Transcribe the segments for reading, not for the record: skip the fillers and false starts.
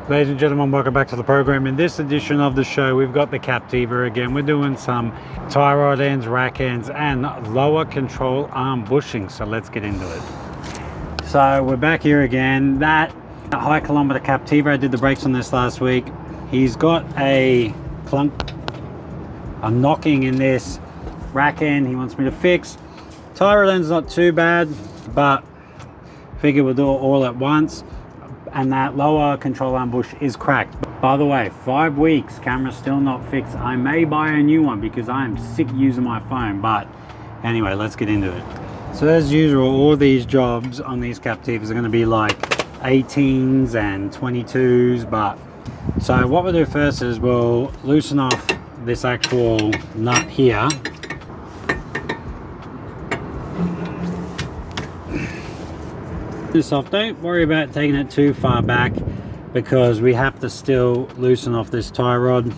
Ladies and gentlemen, welcome back to the program. In this edition of the show, we've got the Captiva again. We're doing some tie rod ends, rack ends, and lower control arm bushings. So let's get into it. So we're back here again. That high kilometer Captiva, I did the brakes on this last week. He's got a knocking in this rack end he wants me to fix. Tie rod end's not too bad, but figure we'll do it all at once. And that lower control arm bush is cracked. By the way, 5 weeks, camera's still not fixed. I may buy a new one because I am sick using my phone, but anyway, let's get into it. So as usual, all these jobs on these Captivas are going to be like 18s and 22s, but so what we'll do first is we'll loosen off this actual nut here. This off. Don't worry about taking it too far back because we have to still loosen off this tie rod.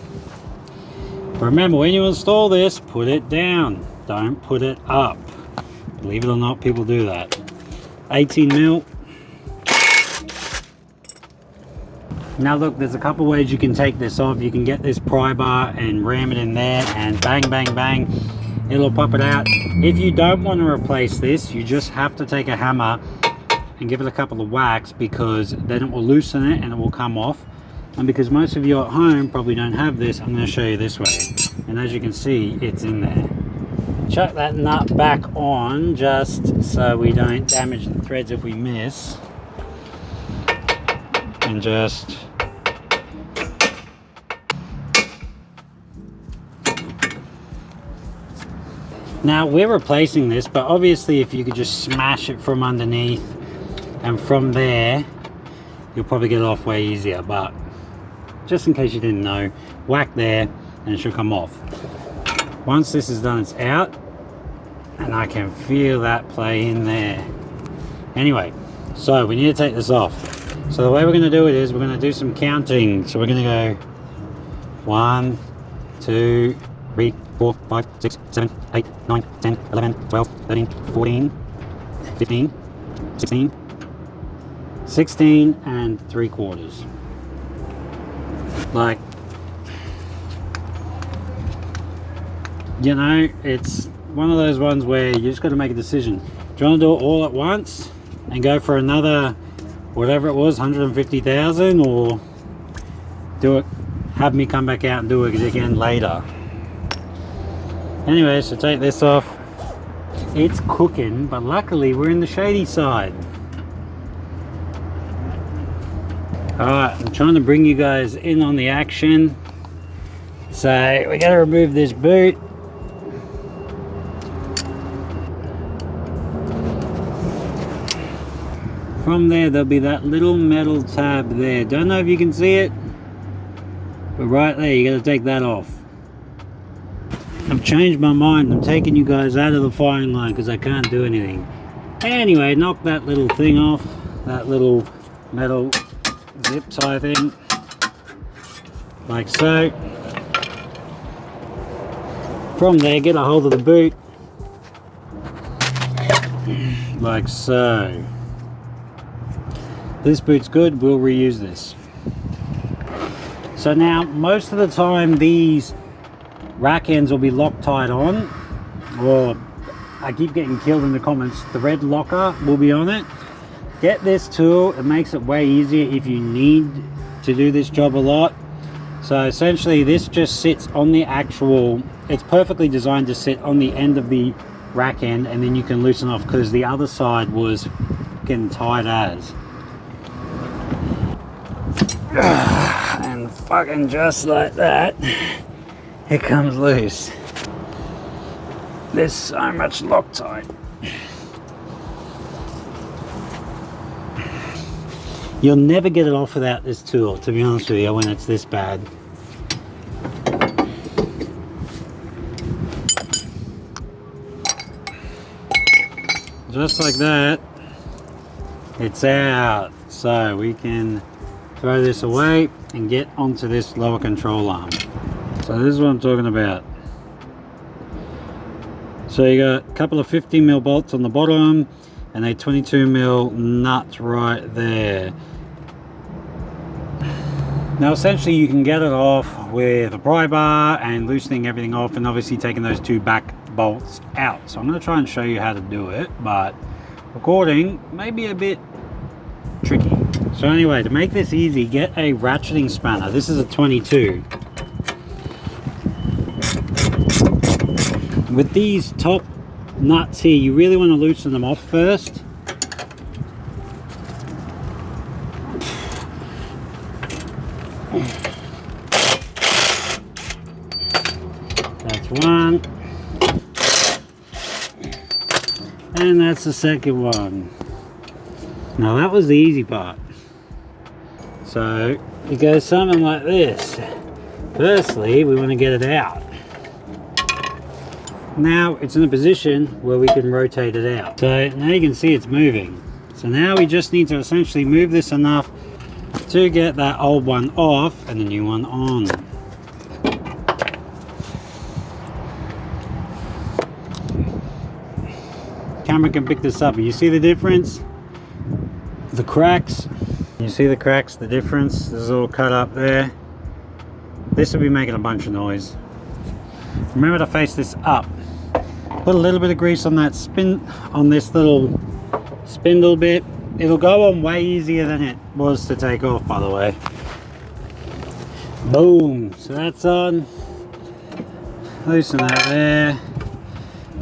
Remember, when you install this, put it down, don't put it up. Believe it or not, people do that. 18 mil. Now look, there's a couple ways you can take this off. You can get this pry bar and ram it in there and bang bang bang, it'll pop it out. If you don't want to replace this, you just have to take a hammer and give it a couple of whacks, because then it will loosen it and it will come off. And because most of you at home probably don't have this, I'm going to show you this way. And as you can see, it's in there. Chuck that nut back on just so we don't damage the threads if we miss. And just now we're replacing this, but obviously if you could just smash it from underneath and from there, you'll probably get it off way easier. But just in case you didn't know, whack there and it should come off. Once this is done, it's out, and I can feel that play in there. Anyway, so we need to take this off. So the way we're going to do it is we're going to do some counting. So we're going to go 1, 2, 3, 4, 5, 6, 7, 8, 9, 10, 11, 12, 13, 14, 15, 16 and 3/4. Like, you know, it's one of those ones where you just got to make a decision. Do you want to do it all at once and go for another, whatever it was, 150,000, or do it, have me come back out and do it again later? Anyway, so take this off. It's cooking, but luckily we're in the shady side. Alright, I'm trying to bring you guys in on the action. So we got to remove this boot. From there, there'll be that little metal tab there. Don't know if you can see it, but right there, you got to take that off. I've changed my mind. I'm taking you guys out of the firing line because I can't do anything. Anyway, knock that little thing off, that little metal zip tie thing, like so. From there, get a hold of the boot, like so. This boot's good, we'll reuse this. So now, most of the time these rack ends will be Loctite on, or I keep getting killed in the comments, thread locker will be on it. Get this tool, it makes it way easier if you need to do this job a lot. So essentially this just sits on the actual, it's perfectly designed to sit on the end of the rack end, and then you can loosen off because the other side was getting tight as. And fucking just like that, it comes loose. There's so much Loctite. You'll never get it off without this tool, to be honest with you, when it's this bad. Just like that, it's out. So we can throw this away and get onto this lower control arm. So this is what I'm talking about. So you got a couple of 50mm bolts on the bottom and a 22mm nut right there. Now essentially you can get it off with a pry bar and loosening everything off, and obviously taking those 2 back bolts out. So I'm going to try and show you how to do it, but recording may be a bit tricky. So anyway, to make this easy, get a ratcheting spanner. This is a 22. With these top nuts here, you really want to loosen them off first. That's one. And that's the second one. Now that was the easy part. So it goes something like this. Firstly, we want to get it out. Now it's in a position where we can rotate it out. So now you can see it's moving. So now we just need to essentially move this enough to get that old one off and the new one on. Camera can pick this up. You see the difference? The cracks. You see the cracks, the difference? There's a little cut up there. This will be making a bunch of noise. Remember to face this up. Put a little bit of grease on that on this little spindle bit. It'll go on way easier than it was to take off, by the way. Boom. So that's on. Loosen that there.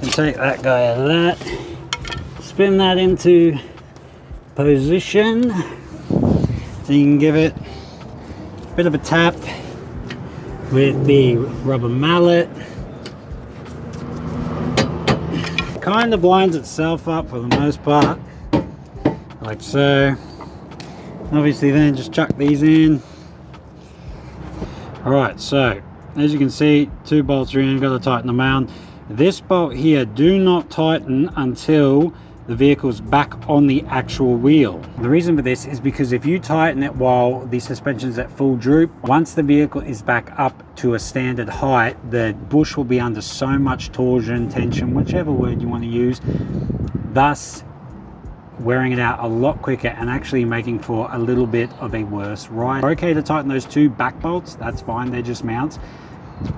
And take that guy out of that. Spin that into position. So you can give it a bit of a tap with the rubber mallet. Kind of lines itself up for the most part, like so. Obviously then just chuck these in. Alright, so as you can see, 2 bolts are in, got to tighten them down. This bolt here, do not tighten until the vehicle's back on the actual wheel. The reason for this is because if you tighten it while the suspension's at full droop, once the vehicle is back up to a standard height, the bush will be under so much torsion, tension, whichever word you want to use, thus wearing it out a lot quicker and actually making for a little bit of a worse ride. Okay to tighten those 2 back bolts, that's fine, they're just mounts.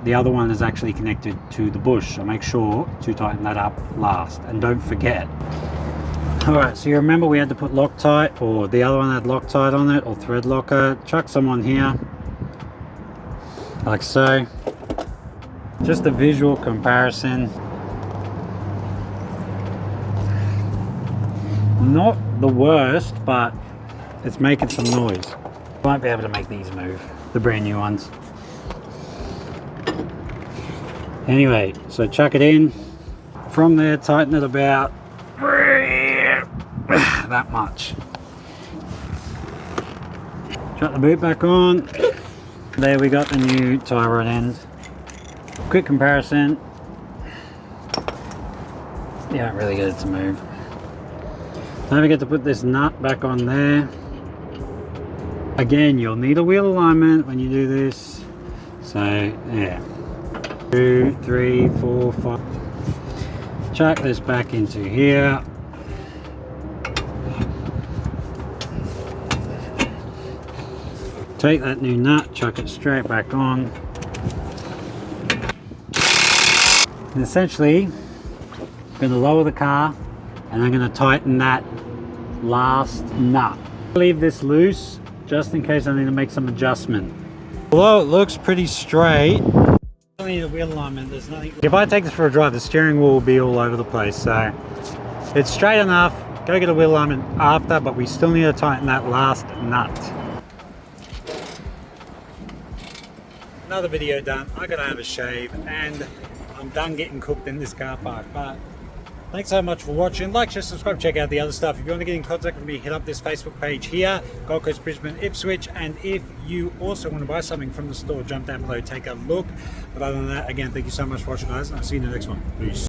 The other one is actually connected to the bush, so make sure to tighten that up last, and don't forget. Alright, so you remember we had to put Loctite, or the other one had Loctite on it, or thread locker. Chuck some on here, like so. Just a visual comparison. Not the worst, but it's making some noise. Might be able to make these move, the brand new ones. Anyway, so chuck it in. From there, tighten it about that much. Chuck the boot back on. There we got the new tie rod end. Quick comparison. You don't really get it to move. Don't forget to put this nut back on there. Again, you'll need a wheel alignment when you do this. So yeah. 2, 3, 4, 5. Chuck this back into here. Take that new nut, chuck it straight back on. And essentially, I'm going to lower the car and I'm going to tighten that last nut. Leave this loose just in case I need to make some adjustment. Although it looks pretty straight, I don't need a wheel alignment. There's nothing. If I take this for a drive, the steering wheel will be all over the place. So it's straight enough. Go get a wheel alignment after, but we still need to tighten that last nut. Another video done. I gotta have a shave and I'm done getting cooked in this car park. But thanks so much for watching. Like, share, subscribe, check out the other stuff. If you want to get in contact with me, hit up this Facebook page here, Gold Coast, Brisbane, Ipswich. And if you also want to buy something from the store, jump down below, take a look. But other than that, again, thank you so much for watching, guys, and I'll see you in the next one. Peace.